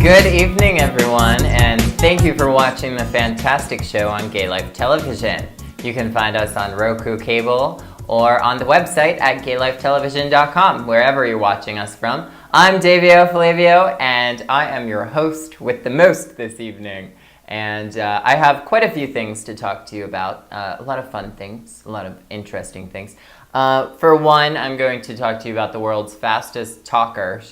Good evening, everyone, and thank you for watching the fantastic show on Gay Life Television. You can find us on Roku Cable or on the website at gaylifetelevision.com, wherever you're watching us from. I'm Davio Flavio, and I am your host with the most this evening. And I have quite a few things to talk to you about, a lot of fun things, a lot of interesting things. For one, I'm going to talk to you about the world's fastest talker.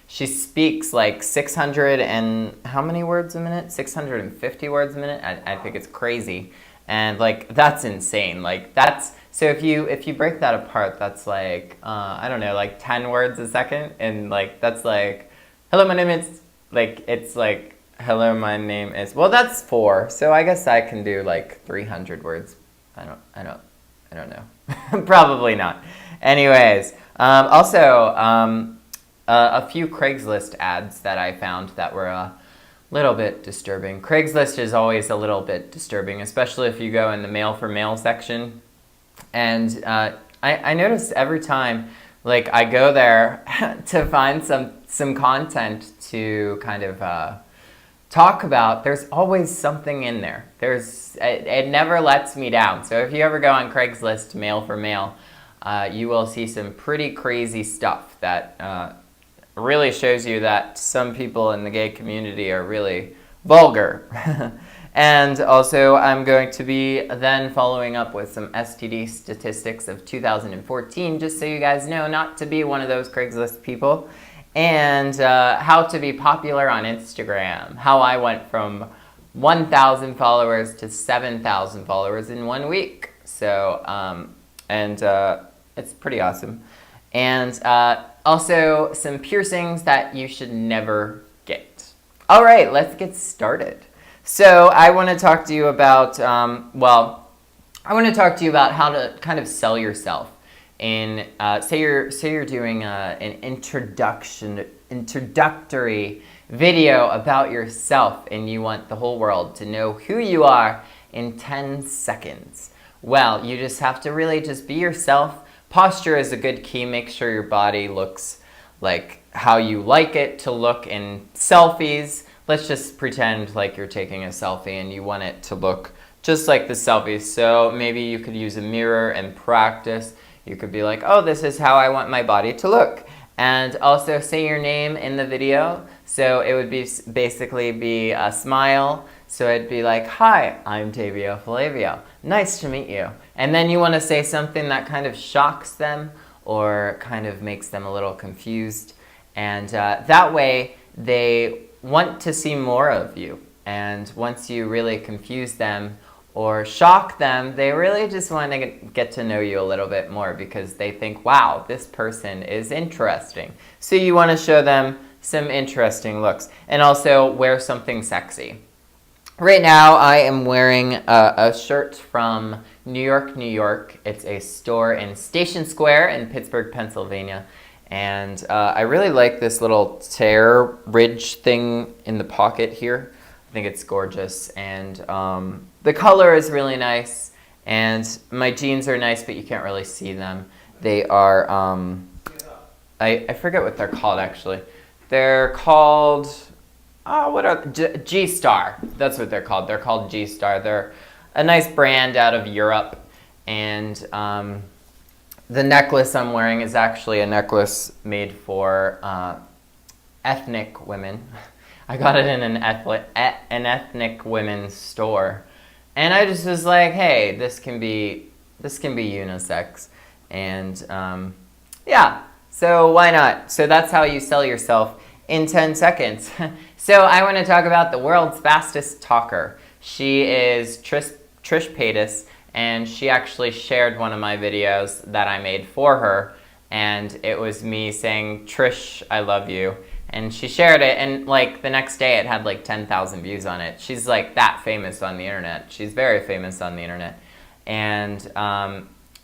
She speaks like 600 and how many words a minute? 650 words a minute? I think it's crazy. And like, that's insane. Like so if you break that apart, that's like, I don't know, like 10 words a second. And like, that's like, hello, my name is, like, it's like, hello, my name is, well, that's 4. So I guess I can do like 300 words. I don't know. Probably not. Anyways, a few Craigslist ads that I found that were a little bit disturbing. Craigslist is always a little bit disturbing, especially if you go in the mail for mail section. And I notice every time, like, I go there to find some content to kind of talk about, there's always something in there. It never lets me down. So if you ever go on Craigslist mail for mail, you will see some pretty crazy stuff that really shows you that some people in the gay community are really vulgar. And also, I'm going to be then following up with some STD statistics of 2014, just so you guys know not to be one of those Craigslist people. And how to be popular on Instagram. How I went from 1,000 followers to 7,000 followers in 1 week. So, it's pretty awesome. And also some piercings that you should never get. All right, let's get started. So I want to talk to you about, how to kind of sell yourself. In say you're doing an introductory video about yourself, and you want the whole world to know who you are in 10 seconds. Well, you just have to really just be yourself. Posture is a good key. Make sure your body looks like how you like it to look in selfies. Let's just pretend like you're taking a selfie and you want it to look just like the selfie. So maybe you could use a mirror and practice. You could be like, oh, this is how I want my body to look. And also say your name in the video. So it would be basically be a smile. So it'd be like, hi, I'm Davio Flavio. Nice to meet you. And then you want to say something that kind of shocks them or kind of makes them a little confused. And that way they want to see more of you. And once you really confuse them or shock them, they really just want to get to know you a little bit more because they think, wow, this person is interesting. So you want to show them some interesting looks. And also wear something sexy. Right now I am wearing a shirt from New York, New York. It's a store in Station Square in Pittsburgh, Pennsylvania. And I really like this little tear ridge thing in the pocket here. I think it's gorgeous. And the color is really nice. And my jeans are nice, but you can't really see them. They are, I forget what they're called actually. They're called, G-Star. That's what they're called. They're called G-Star. They're a nice brand out of Europe. And the necklace I'm wearing is actually a necklace made for ethnic women. I got it in an ethnic women's store. And I just was like, hey, this can be unisex. And yeah, so why not? So that's how you sell yourself in 10 seconds. So I want to talk about the world's fastest talker. She is Trish Paytas, and she actually shared one of my videos that I made for her, and it was me saying, Trish, I love you. And she shared it, and like the next day it had like 10,000 views on it. She's like that famous on the internet. She's very famous on the internet. And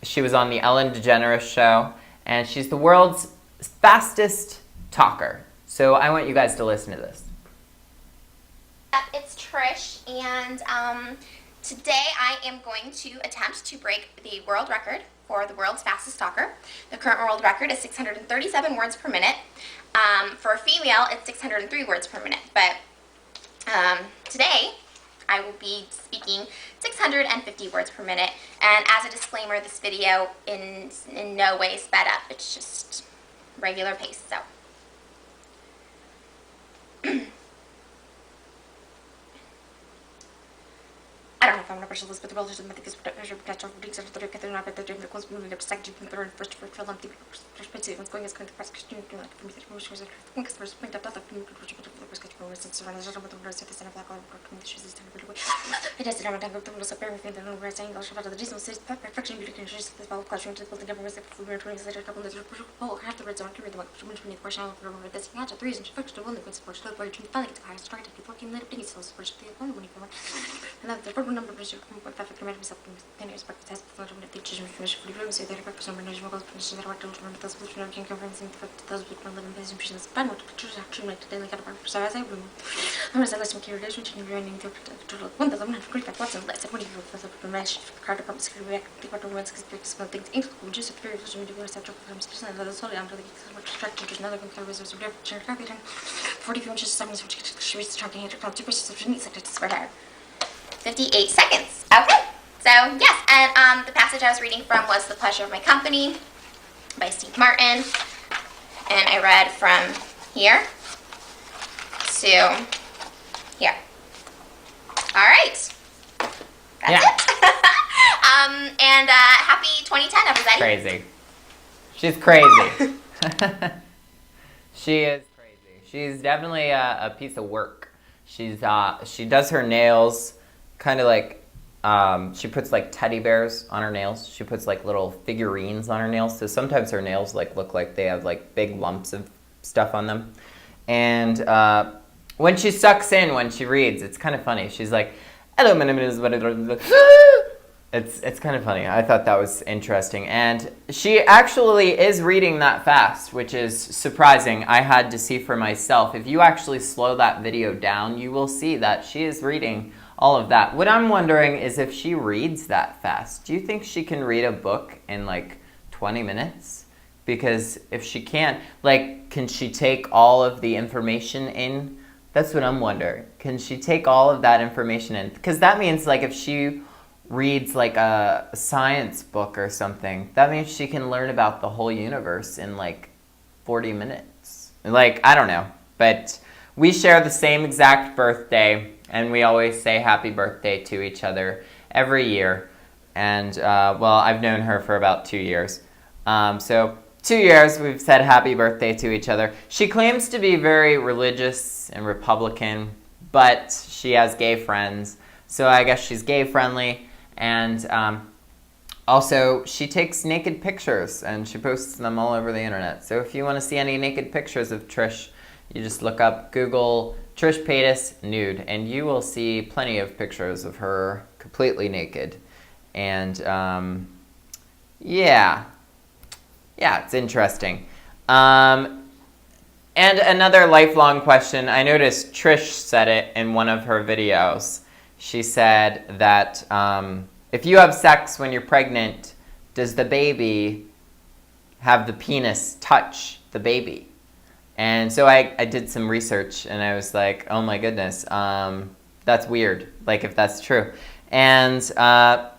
she was on the Ellen DeGeneres show, and she's the world's fastest talker. So I want you guys to listen to this. It's Trish, and today I am going to attempt to break the world record for the world's fastest talker. The current world record is 637 words per minute. For a female, it's 603 words per minute. But today, I will be speaking 650 words per minute. And as a disclaimer, this video in no way sped up. It's just regular pace. So. I don't know if I'm going to brush this, but the relative mythic is potential for digs after the Catherine Rabbit, the dream that close moving up second to the third first for film the perspective what's going as kind of press question to like from the was one customers point up that the project of the press customer was since around the with the rest of the center black or communities is kind of it has to have a tangle to look up everything that no rest English about the reason is perfection you can just the whole classroom to build together with the food and training a couple of oh half the words on the work to mention the question of the this not the reason to fix the one that support the way to find the highest started to working little things so support the one when you come and then the program number is perfect remember something then is back test for the teachers finish for the so that for some management goals finish that work to remember those which can conference in those with no living business impressions but what pictures actually make today like a so as I room I'm as I listen to relationship and running to one that I'm not great at what's in less when you for the mesh card department skill react the department small things in school just very social media subject from and the solely under the structure to another computer resource of 40 inches 7 she was tracking it to pieces of needs like for her 58 seconds. Okay, so yes, and the passage I was reading from was The Pleasure of My Company by Steve Martin, and I read from here to here. All right, that's it. And happy 2010, everybody. Crazy. She's crazy. She is crazy. She's definitely a piece of work. She does her nails kind of like, she puts like teddy bears on her nails. She puts like little figurines on her nails. So sometimes her nails like look like they have like big lumps of stuff on them. And when she sucks in, when she reads, it's kind of funny. She's like, hello, my name is... It's kind of funny. I thought that was interesting. And she actually is reading that fast, which is surprising. I had to see for myself. If you actually slow that video down, you will see that she is reading all of that. What I'm wondering is if she reads that fast, do you think she can read a book in like 20 minutes? Because if she can't, like, can she take all of the information in? That's what I'm wondering. Can she take all of that information in? Because that means like if she reads like a science book or something, that means she can learn about the whole universe in like 40 minutes. Like, I don't know. But we share the same exact birthday, and we always say happy birthday to each other every year. And, well, I've known her for about 2 years. So 2 years we've said happy birthday to each other. She claims to be very religious and Republican, but she has gay friends. So I guess she's gay friendly. And also, she takes naked pictures, and she posts them all over the internet. So if you want to see any naked pictures of Trish, you just look up, Google Trish Paytas nude, and you will see plenty of pictures of her completely naked. And yeah, it's interesting. And another lifelong question, I noticed Trish said it in one of her videos. She said that if you have sex when you're pregnant, does the baby have the penis touch the baby? And so I did some research, and I was like, oh my goodness, that's weird, like if that's true. And so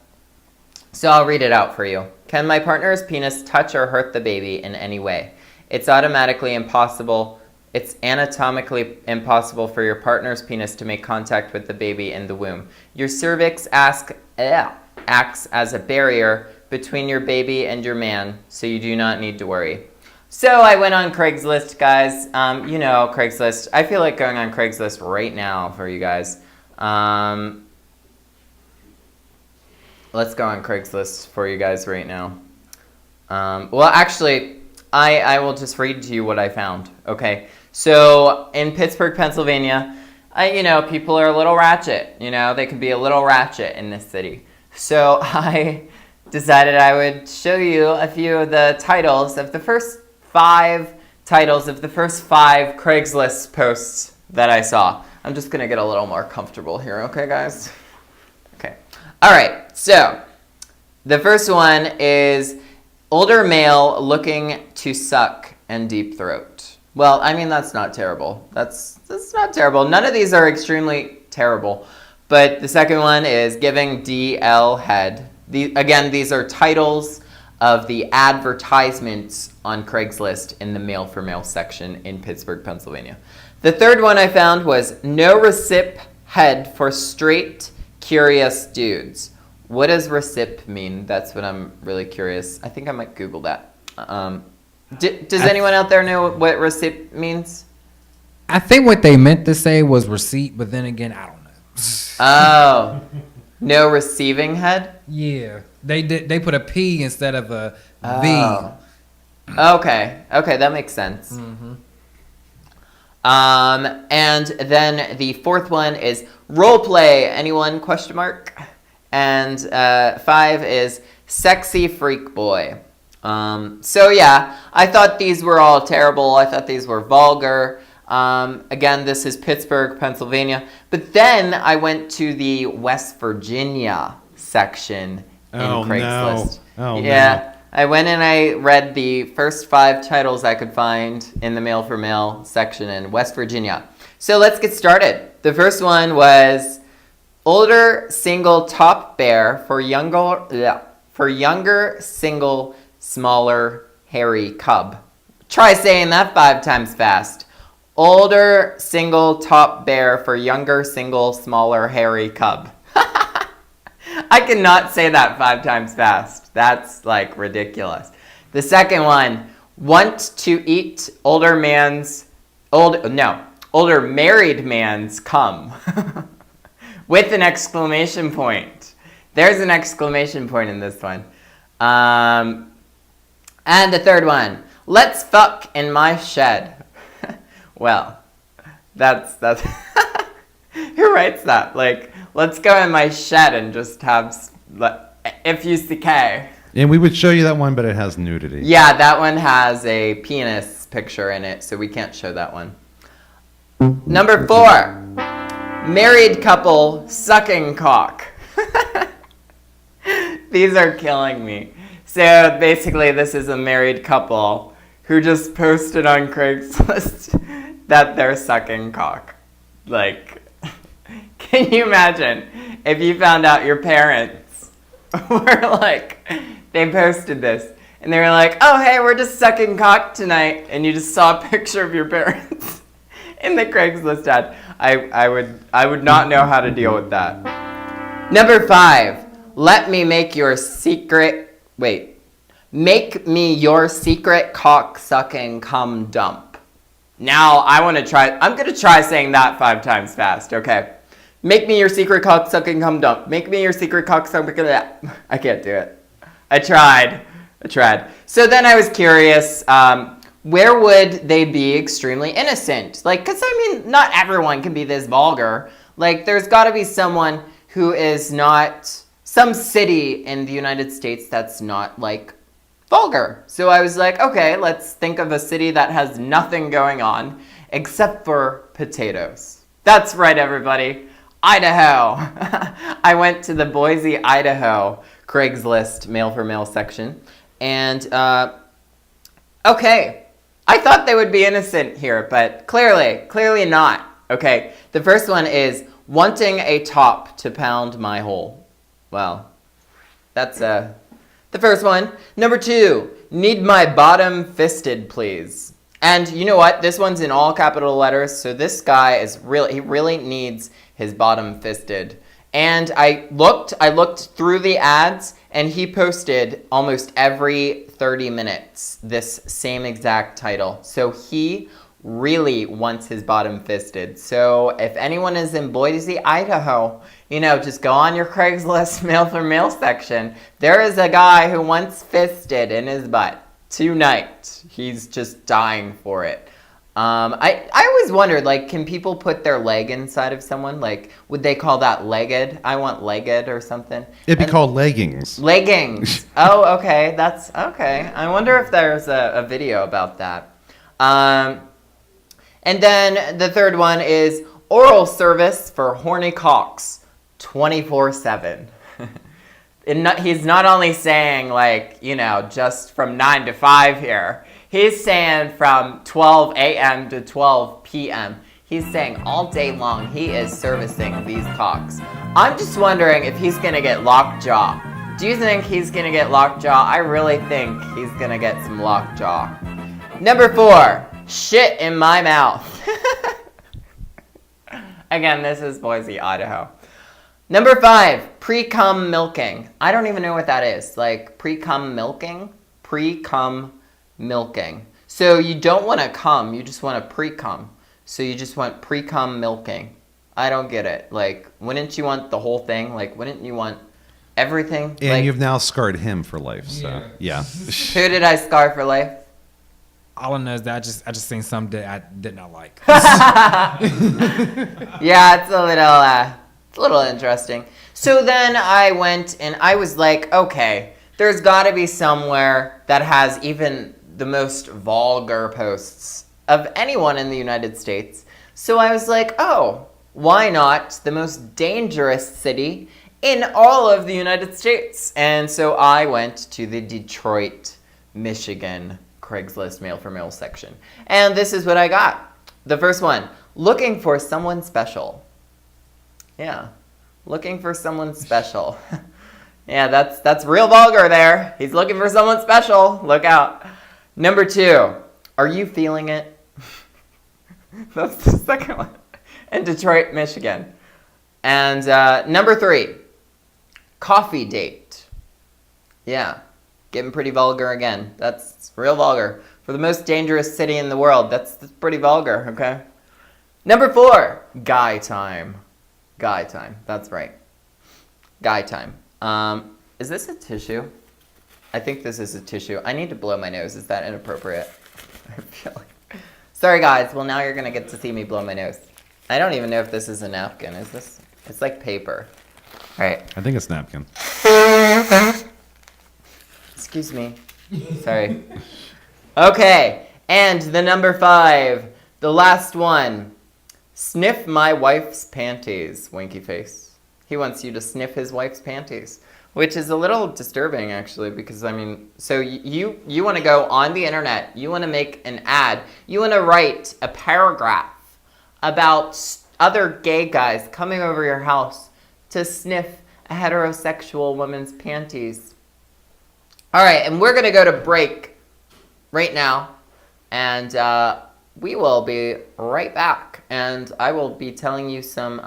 I'll read it out for you. Can my partner's penis touch or hurt the baby in any way? It's anatomically impossible for your partner's penis to make contact with the baby in the womb. Your cervix acts as a barrier between your baby and your man, so you do not need to worry. So I went on Craigslist, guys. You know, Craigslist. I feel like going on Craigslist right now for you guys. Let's go on Craigslist for you guys right now. Well, actually, I will just read to you what I found, okay? So in Pittsburgh, Pennsylvania, you know, people are a little ratchet. You know, they can be a little ratchet in this city. So I decided I would show you a few of the titles of the first 5 titles of the first 5 Craigslist posts that I saw. I'm just going to get a little more comfortable here, okay, guys? Okay. All right, so The first one is older male looking to suck and deep throat. Well, I mean, that's not terrible. That's not terrible. None of these are extremely terrible. But the second one is giving DL head. Again, these are titles of the advertisements on Craigslist in the male for male section in Pittsburgh, Pennsylvania. The third one I found was no recip head for straight, curious dudes. What does recip mean? That's what I'm really curious. I think I might Google that. Does anyone out there know what recip means? I think what they meant to say was receipt, but then again, I don't know. Oh, no receiving head? Yeah, they put a P instead of a Oh. Okay, that makes sense. V. And then the fourth one is role play. Anyone? Question mark. And 5 is sexy freak boy. So yeah, I thought these were all terrible. I thought these were vulgar. Again, this is Pittsburgh, Pennsylvania. But then I went to the West Virginia section in Craigslist. No. Oh, yeah. no. I went and I read the first 5 titles I could find in the male for male section in West Virginia. So let's get started. The first one was older single top bear for younger single smaller hairy cub. Try saying that 5 times fast. Older single top bear for younger single smaller hairy cub. I cannot say that 5 times fast. That's like ridiculous. The second one, want to eat older married man's cum. With an exclamation point. There's an exclamation point in this one. And the third one, let's fuck in my shed. Well, that's who writes that? Like, let's go in my shed and just have FUCK. And we would show you that one, but it has nudity. Yeah, that one has a penis picture in it, so we can't show that one. Number 4, married couple sucking cock. These are killing me. So basically, this is a married couple who just posted on Craigslist that they're sucking cock. Like, can you imagine if you found out your parents were like, they posted this and they were like, oh, hey, we're just sucking cock tonight, and you just saw a picture of your parents in the Craigslist ad. I would not know how to deal with that. Number 5, make me your secret cock sucking cum dump. Now I'm going to try saying that 5 times fast, okay? Make me your secret cock sucking cum dump. Make me your secret cock sucking. I can't do it. I tried. So then I was curious, where would they be extremely innocent? Like, because I mean, not everyone can be this vulgar. Like, there's got to be someone who is not, some city in the United States that's not, like, vulgar. So I was like, okay, let's think of a city that has nothing going on except for potatoes. That's right, everybody. Idaho. I went to the Boise, Idaho Craigslist male for male section. And, okay, I thought they would be innocent here, but clearly not. Okay, the first one is wanting a top to pound my hole. Well, that's the first one. Number 2, need my bottom fisted, please. And you know what? This one's in all capital letters, so this guy he really needs his bottom fisted. And I looked through the ads, and he posted almost every 30 minutes this same exact title. So he really wants his bottom fisted. So if anyone is in Boise, Idaho, just go on your Craigslist male for male section. There is a guy who wants fisted in his butt tonight. He's just dying for it. I always wondered, like, can people put their leg inside of someone? Like, would they call that legged? I want legged or something. It'd be called leggings. Leggings. Oh, okay. That's okay. I wonder if there's a video about that. And then the third one is oral service for horny cocks 24/7. he's not only saying, like, you know, just from 9 to 5 here. He's saying from 12 a.m. to 12 p.m. He's saying all day long he is servicing these cocks. I'm just wondering if he's going to get lockjaw. Do you think he's going to get lockjaw? I really think he's going to get some lockjaw. Number 4, shit in my mouth. Again, this is Boise, Idaho. Number 5, pre-cum milking. I don't even know what that is. Like, pre-cum milking? Pre-cum milking. So you don't want to cum, you just want to pre-cum. So you just want pre-cum milking. I don't get it. Like, wouldn't you want the whole thing? Like, wouldn't you want everything? And like, you've now scarred him for life, so yeah. who did I scar for life? All I know is that I just seen something that I did not like. Yeah, it's a little interesting. So then I went and I was like, okay, there's got to be somewhere that has even the most vulgar posts of anyone in the United States. So I was like, oh, why not the most dangerous city in all of the United States? And so I went to the Detroit, Michigan Craigslist male for male section. And this is what I got. The first one, looking for someone special. Yeah, looking for someone special. Yeah, that's real vulgar there. He's looking for someone special. Look out. Number 2, are you feeling it? That's the second one. In Detroit, Michigan. And number 3, coffee date. Yeah, getting pretty vulgar again. That's real vulgar. For the most dangerous city in the world, that's pretty vulgar, okay? Number 4, guy time. Guy time, that's right. Guy time. Is this a tissue? I think this is a tissue. I need to blow my nose. Is that inappropriate? I feel like... Sorry, guys. Well, now you're going to get to see me blow my nose. I don't even know if this is a napkin. Is this? It's like paper. All right. I think it's napkin. Excuse me. Sorry. Okay. And the number 5, the last one. Sniff my wife's panties, winky face. He wants you to sniff his wife's panties, which is a little disturbing, actually, because, I mean, so you want to go on the internet, you want to make an ad, you want to write a paragraph about other gay guys coming over your house to sniff a heterosexual woman's panties. All right, and we're going to go to break right now, and we will be right back, and I will be telling you some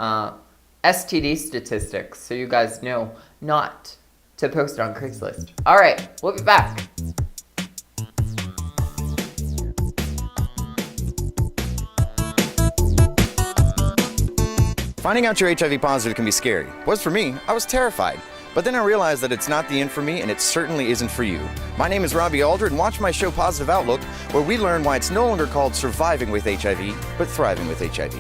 STD statistics so you guys know not to post it on Craigslist. All right, we'll be back. Finding out you're HIV positive can be scary. Was for me. I was terrified. But then I realized that it's not the end for me, and it certainly isn't for you. My name is Robbie Aldred, and watch my show Positive Outlook, where we learn why it's no longer called surviving with HIV, but thriving with HIV.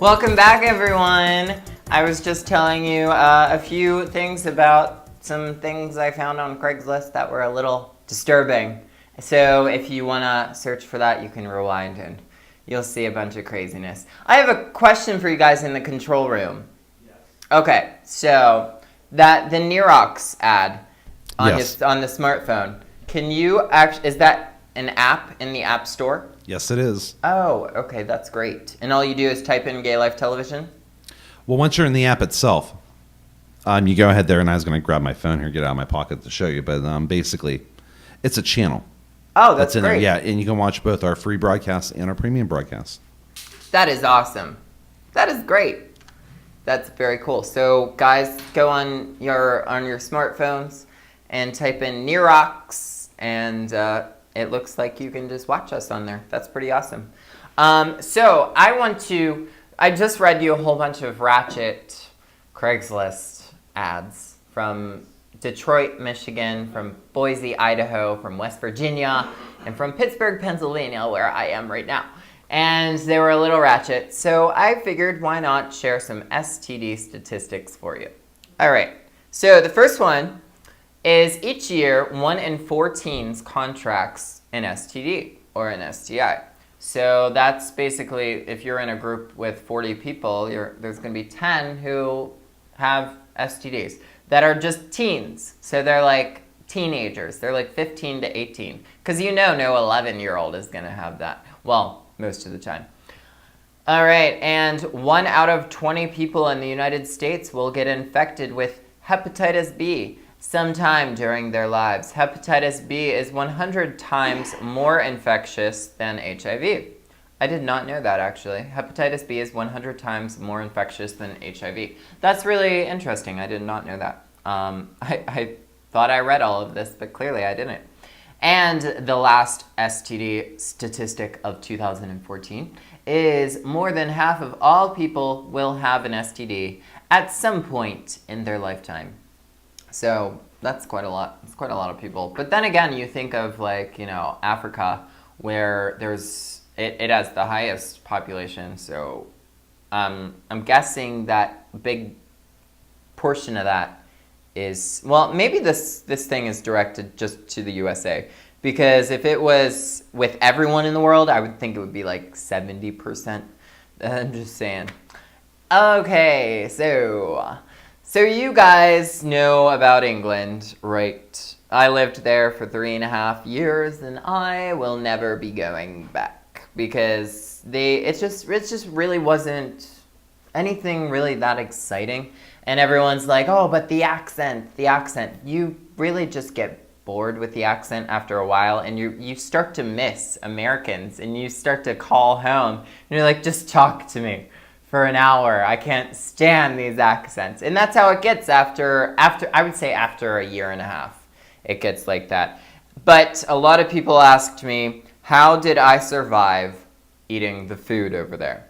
Welcome back, everyone. I was just telling you a few things about some things I found on Craigslist that were a little disturbing. So if you want to search for that, you can rewind and you'll see a bunch of craziness. I have a question for you guys in the control room. Yes. Okay, so the Nerox ad on, Yes. on the smartphone, can you is that an app in the App Store? Yes, it is. Oh, okay, that's great. And all you do is type in Gay Life Television? Well, once you're in the app itself, you go ahead there, and I was going to grab my phone here, get it out of my pocket to show you, but basically, it's a channel. Oh, that's in great. there, yeah, and you can watch both our free broadcasts and our premium broadcasts. That is awesome. That is great. That's very cool. So guys, go on your smartphones and type in Nerox, and it looks like you can just watch us on there. That's pretty awesome. So I just read you a whole bunch of Ratchet Craigslist ads from Detroit, Michigan, from Boise, Idaho, from West Virginia, and from Pittsburgh, Pennsylvania, where I am right now. And they were a little ratchet, so I figured why not share some STD statistics for you. All right, so the first one is each year 1 in 4 teens contracts an STD or an STI. So that's basically, if you're in a group with 40 people, there's going to be 10 who have STDs that are just teens. So they're like teenagers. They're like 15 to 18. Because no 11-year-old is going to have that. Well, most of the time. All right, and 1 out of 20 people in the United States will get infected with hepatitis B sometime during their lives. Hepatitis B is 100 times more infectious than HIV. I did not know that, actually. Hepatitis B is 100 times more infectious than HIV. That's really interesting. I did not know that. I thought I read all of this, but clearly I didn't. And the last STD statistic of 2014 is more than half of all people will have an STD at some point in their lifetime. So that's quite a lot. It's quite a lot of people. But then again, you think of Africa, where it has the highest population. So I'm guessing that a big portion of that is, well, maybe this thing is directed just to the USA, because if it was with everyone in the world, I would think it would be like 70%. I'm just saying. Okay, so you guys know about England, right? I lived there for 3.5 years, and I will never be going back, because it just really wasn't anything really that exciting. And everyone's like, oh, but the accent. You really just get bored with the accent after a while, and you start to miss Americans, and you start to call home, and you're like, just talk to me for an hour. I can't stand these accents. And that's how it gets after I would say after 1.5 years. It gets like that. But a lot of people asked me, how did I survive eating the food over there?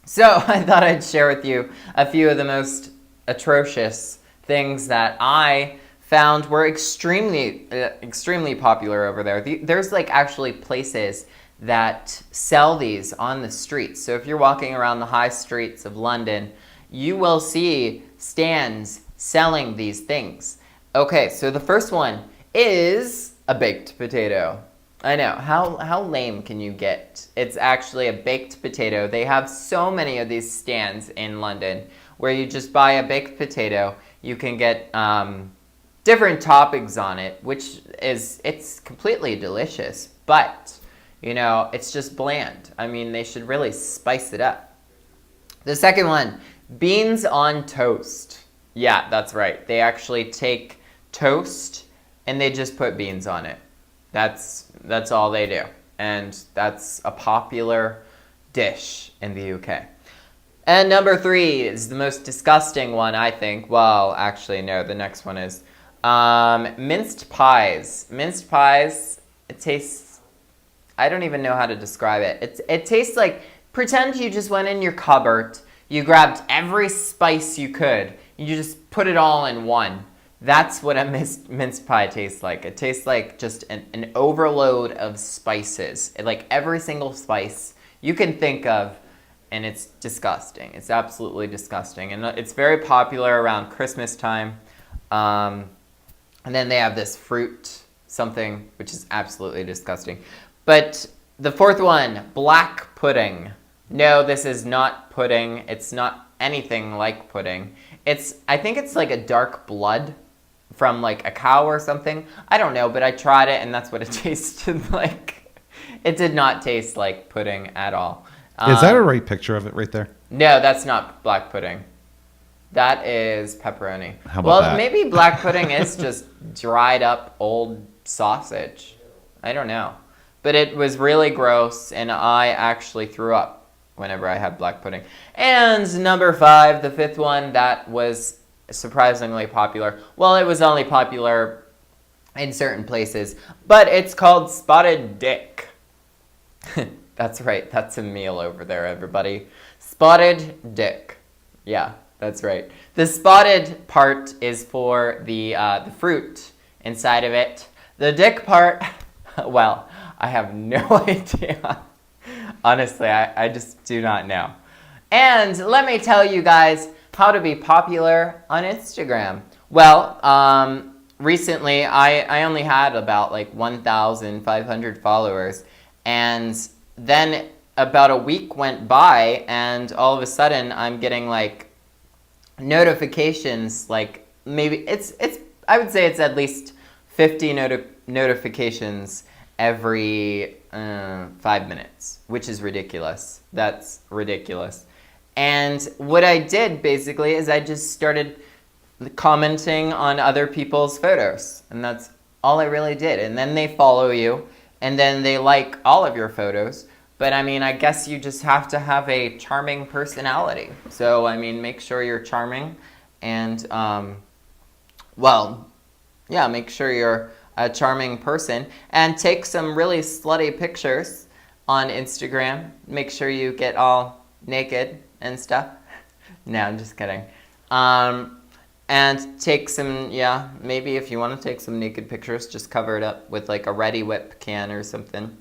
So I thought I'd share with you a few of the most atrocious things that I found were extremely popular over there. There's actually places that sell these on the streets. So if you're walking around the high streets of London, you will see stands selling these things. Okay, so the first one is a baked potato. I know, how lame can you get? It's actually a baked potato. They have so many of these stands in London where you just buy a baked potato. You can get different toppings on it, it's completely delicious, but it's just bland. I mean, they should really spice it up. The second one, beans on toast. Yeah, that's right. They actually take toast and they just put beans on it. That's all they do. And that's a popular dish in the UK. And number 3 is the most disgusting one, I think. Well, actually, no, the next one is minced pies. Minced pies, it tastes, I don't even know how to describe it. It tastes like, pretend you just went in your cupboard, you grabbed every spice you could, you just put it all in one. That's what a minced pie tastes like. It tastes like just an overload of spices. Like every single spice you can think of, and it's disgusting. It's absolutely disgusting. And it's very popular around Christmas time. And then they have this fruit something, which is absolutely disgusting. But the fourth one, black pudding. No, this is not pudding. It's not anything like pudding. I think it's like a dark blood from like a cow or something. I don't know, but I tried it and that's what it tasted like. It did not taste like pudding at all. Is that a right picture of it right there? No, that's not black pudding. That is pepperoni. How about that? Maybe black pudding is just dried up old sausage. I don't know. But it was really gross and I actually threw up whenever I have black pudding. And number 5, the 5th one that was surprisingly popular. Well, it was only popular in certain places, but it's called spotted dick. That's right, that's a meal over there, everybody. Spotted dick. Yeah, that's right. The spotted part is for the fruit inside of it. The dick part, well, I have no idea. Honestly, I just do not know. And let me tell you guys how to be popular on Instagram. Well, recently I only had about like 1,500 followers, and then about a week went by and all of a sudden I'm getting like notifications, like maybe it's I would say it's at least 50 notifications every 5 minutes, which is ridiculous. That's ridiculous. And what I did basically is I just started commenting on other people's photos, and that's all I really did. And then they follow you, and then they like all of your photos. But I mean, I guess you just have to have a charming personality. So I mean, make sure you're charming, and well, yeah, make sure you're a charming person, and take some really slutty pictures on Instagram. Make sure you get all naked and stuff. No, I'm just kidding. And take some, yeah, maybe if you want to take some naked pictures, just cover it up with like a Ready Whip can or something.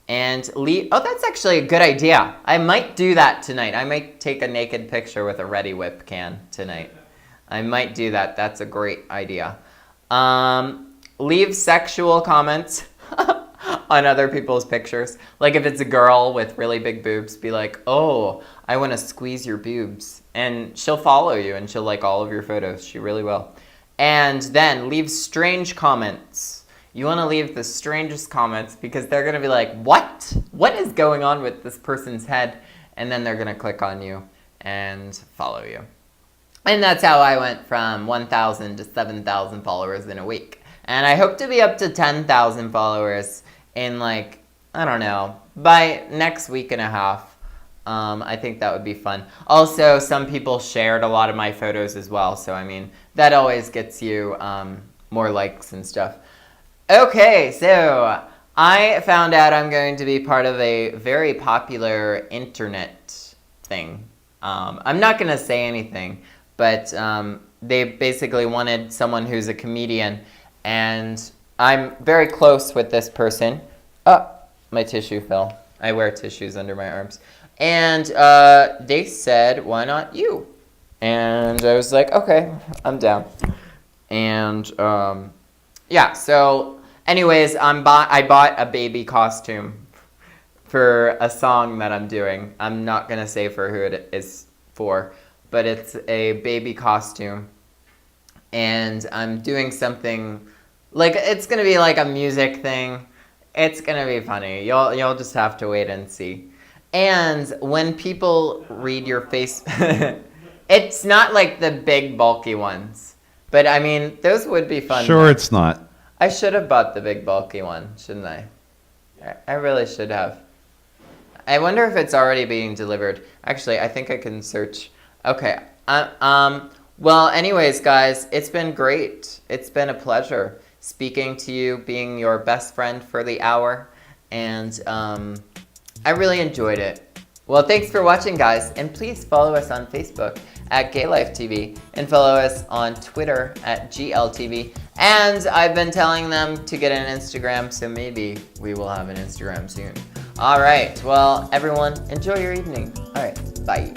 And leave, oh, that's actually a good idea. I might do that tonight. I might take a naked picture with a Ready Whip can tonight. I might do that. That's a great idea. Leave sexual comments on other people's pictures. Like if it's a girl with really big boobs, be like, oh, I want to squeeze your boobs. And she'll follow you and she'll like all of your photos. She really will. And then leave strange comments. You want to leave the strangest comments because they're going to be like, what? What is going on with this person's head? And then they're going to click on you and follow you. And that's how I went from 1,000 to 7,000 followers in a week. And I hope to be up to 10,000 followers in like, I don't know, by next week and a half. I think that would be fun. Also, some people shared a lot of my photos as well. So, I mean, that always gets you more likes and stuff. Okay, so I found out I'm going to be part of a very popular internet thing. I'm not going to say anything, but they basically wanted someone who's a comedian. And I'm very close with this person. Oh, my tissue fell. I wear tissues under my arms. And they said, why not you? And I was like, okay, I'm down. And yeah, so anyways, I bought a baby costume for a song that I'm doing. I'm not going to say for who it is for, but it's a baby costume. And I'm doing something, like, it's going to be like a music thing. It's going to be funny. You'll just have to wait and see. And when people read your face, it's not like the big bulky ones. But I mean, those would be fun. Sure, it's not. I should have bought the big bulky one, shouldn't I? I really should have. I wonder if it's already being delivered. Actually, I think I can search. Okay. Well, anyways, guys, it's been great. It's been a pleasure speaking to you, being your best friend for the hour. And I really enjoyed it. Well, thanks for watching, guys. And please follow us on Facebook at Gay Life TV and follow us on Twitter at GLTV. And I've been telling them to get an Instagram, so maybe we will have an Instagram soon. All right. Well, everyone, enjoy your evening. All right. Bye.